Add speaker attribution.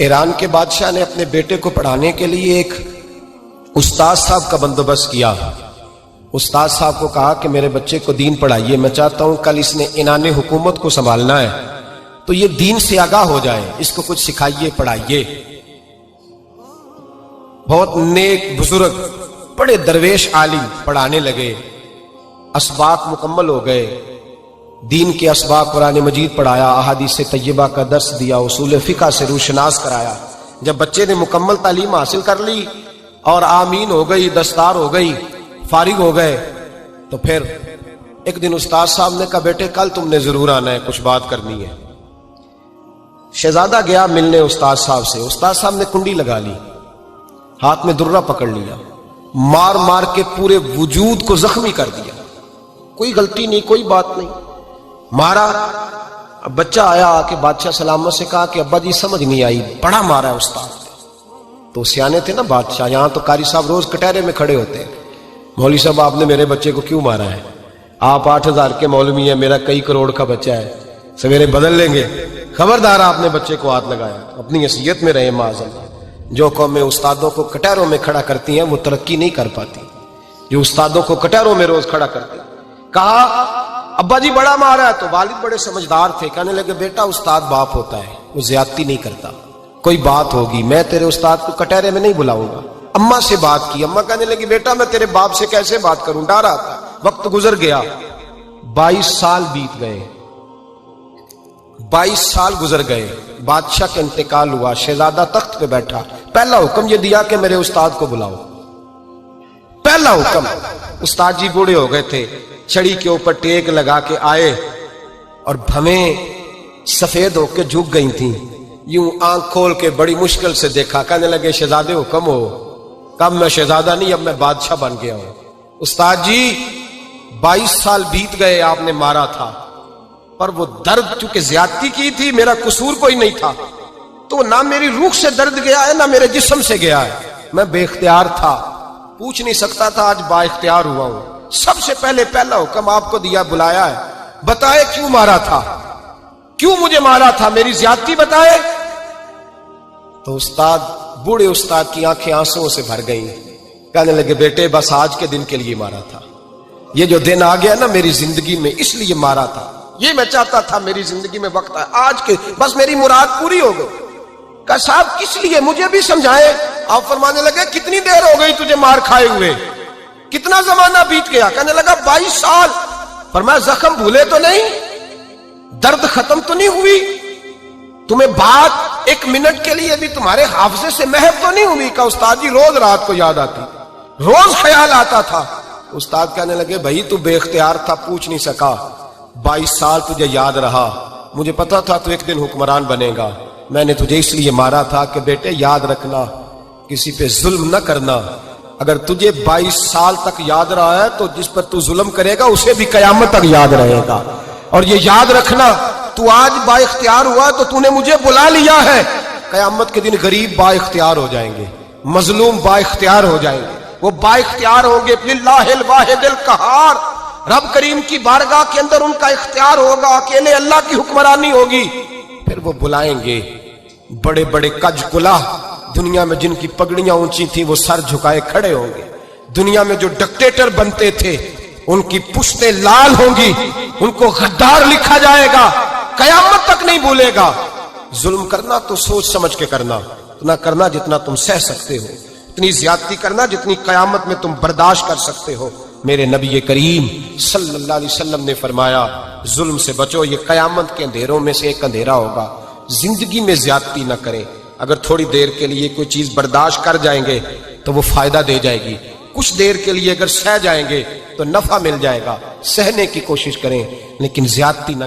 Speaker 1: ایران کے بادشاہ نے اپنے بیٹے کو پڑھانے کے لیے ایک استاد صاحب کا بندوبست کیا۔ استاد صاحب کو کہا کہ میرے بچے کو دین پڑھائیے، میں چاہتا ہوں کل اس نے عنان حکومت کو سنبھالنا ہے تو یہ دین سے آگاہ ہو جائے، اس کو کچھ سکھائیے، پڑھائیے۔ بہت نیک بزرگ بڑے درویش عالم پڑھانے لگے، اسباق مکمل ہو گئے، دین کے اسباق قرآن مجید پڑھایا، احادیث طیبہ کا درس دیا، اصول فقہ سے روشناس کرایا۔ جب بچے نے مکمل تعلیم حاصل کر لی اور آمین ہو گئی، دستار ہو گئی، فارغ ہو گئے، تو پھر ایک دن استاد صاحب نے کہا بیٹے کل تم نے ضرور آنا ہے، کچھ بات کرنی ہے۔ شہزادہ گیا ملنے استاد صاحب سے، استاد صاحب نے کنڈی لگا لی، ہاتھ میں درہ پکڑ لیا، مار مار کے پورے وجود کو زخمی کر دیا، کوئی غلطی نہیں، کوئی بات نہیں، مارا۔ اب بچہ آیا آ کے بادشاہ سلامت سے کہا کہ ابا جی سمجھ نہیں آئی، بڑا مارا ہے استاد نے۔ تو سیانے تھے نا بادشاہ، یہاں تو قاری صاحب روز کٹہرے میں کھڑے ہوتے ہیں، مولوی صاحب آپ نے میرے بچے کو کیوں مارا ہے؟ آپ 8000 کے مولوی ہیں، میرا کئی کروڑ کا بچہ ہے، سویرے بدل لیں گے، خبردار آپ نے بچے کو ہاتھ لگایا، اپنی حیثیت میں رہے معاذ اللہ۔ جو قومیں استادوں کو کٹہروں میں کھڑا کرتی ہیں وہ ترقی نہیں کر پاتی، جو استادوں کو کٹہروں میں روز کھڑا کرتے ہیں۔ کہا ابا جی بڑا مارا ہے، تو والد بڑے سمجھدار تھے، کہنے لگے بیٹا استاد باپ ہوتا ہے، وہ زیادتی نہیں کرتا، کوئی بات ہوگی، میں تیرے استاد کو کٹہرے میں نہیں بلاؤں گا۔ اماں سے بات کی، اماں کہنے لگی بیٹا میں تیرے باپ سے کیسے بات کروں، ڈر آتا۔ وقت گزر گیا، 22 سال بیت گئے، 22 سال گزر گئے، بادشاہ کا انتقال ہوا، شہزادہ تخت پہ بیٹھا، پہلا حکم یہ دیا کہ میرے استاد کو بلاؤ، پہلا حکم۔ استاد جی بوڑھے ہو گئے تھے، چھڑی کے اوپر ٹیک لگا کے آئے اور بھویں سفید ہو کے جھک گئی تھیں، یوں آنکھ کھول کے بڑی مشکل سے دیکھا، کہنے لگے شہزادے حکم ہو۔ کب میں شہزادہ نہیں، اب میں بادشاہ بن گیا ہوں۔ استاد جی 22 سال بیت گئے، آپ نے مارا تھا، پر وہ درد چونکہ زیادتی کی تھی، میرا قصور کوئی نہیں تھا، تو نہ میری روح سے درد گیا ہے نہ میرے جسم سے گیا ہے، میں بے اختیار تھا، پوچھ نہیں سکتا تھا، آج با اختیار ہوا ہوں۔ سب سے پہلے پہلا حکم آپ کو دیا، بلایا ہے، بتائے کیوں مارا تھا، کیوں مجھے مارا تھا، میری زیادتی بتائے۔ تو استاد، بوڑھے استاد کی آنکھیں آنسوں سے بھر گئیں، کہنے لگے بیٹے بس آج کے دن کے لیے مارا تھا، یہ جو دن آ گیا نا میری زندگی میں، اس لیے مارا تھا، یہ میں چاہتا تھا میری زندگی میں وقت ہے، آج کے بس میری مراد پوری ہو گئی۔ کہا صاحب کس لیے، مجھے بھی سمجھائے۔ آپ فرمانے لگے کتنی دیر ہو گئی تجھے مار کھائے ہوئے، کتنا زمانہ بیت گیا؟ کہنے لگا 22 سال۔ فرمایا زخم بھولے تو نہیں، درد ختم تو نہیں ہوئی، تمہیں بات ایک منٹ کے لیے بھی تمہارے حافظے سے محو تو نہیں ہوئی؟ کہ استاد جی روز رات کو یاد آتی، روز خیال آتا تھا۔ استاد کہنے لگے بھائی تو بے اختیار تھا، پوچھ نہیں سکا، 22 سال تجھے یاد رہا، مجھے پتا تھا تو ایک دن حکمران بنے گا، میں نے تجھے اس لیے مارا تھا کہ بیٹے یاد رکھنا، کسی پہ ظلم نہ کرنا، اگر تجھے 22 سال تک یاد رہا ہے تو جس پر تو ظلم کرے گا اسے بھی قیامت تک یاد رہے گا، اور یہ یاد رکھنا تو آج با اختیار ہوا تو تو نے مجھے بلا لیا ہے، قیامت کے دن غریب با اختیار ہو جائیں گے، مظلوم با اختیار ہو جائیں گے، وہ با اختیار ہوں گے للہ الواحد القہار، رب کریم کی بارگاہ کے اندر ان کا اختیار ہوگا، اکیلے اللہ کی حکمرانی ہوگی، پھر وہ بلائیں گے بڑے بڑے کج کلا، دنیا میں جن کی پگڑیاں اونچی تھیں وہ سر جھکائے کھڑے ہوں گے، دنیا میں جو ڈکٹیٹر بنتے تھے ان کی پشتیں لال ہوں گی، ان کو غدار لکھا جائے گا، قیامت تک نہیں بھولے گا۔ ظلم کرنا تو سوچ سمجھ کے کرنا، اتنا کرنا جتنا تم سہ سکتے ہو، اتنی زیادتی کرنا جتنی قیامت میں تم برداشت کر سکتے ہو۔ میرے نبی کریم صلی اللہ علیہ وسلم نے فرمایا ظلم سے بچو، یہ قیامت کے اندھیروں میں سے ایک اندھیرا ہوگا، زندگی میں زیادتی نہ کریں، اگر تھوڑی دیر کے لیے کوئی چیز برداشت کر جائیں گے تو وہ فائدہ دے جائے گی، کچھ دیر کے لیے اگر سہ جائیں گے تو نفع مل جائے گا، سہنے کی کوشش کریں لیکن زیادتی نہ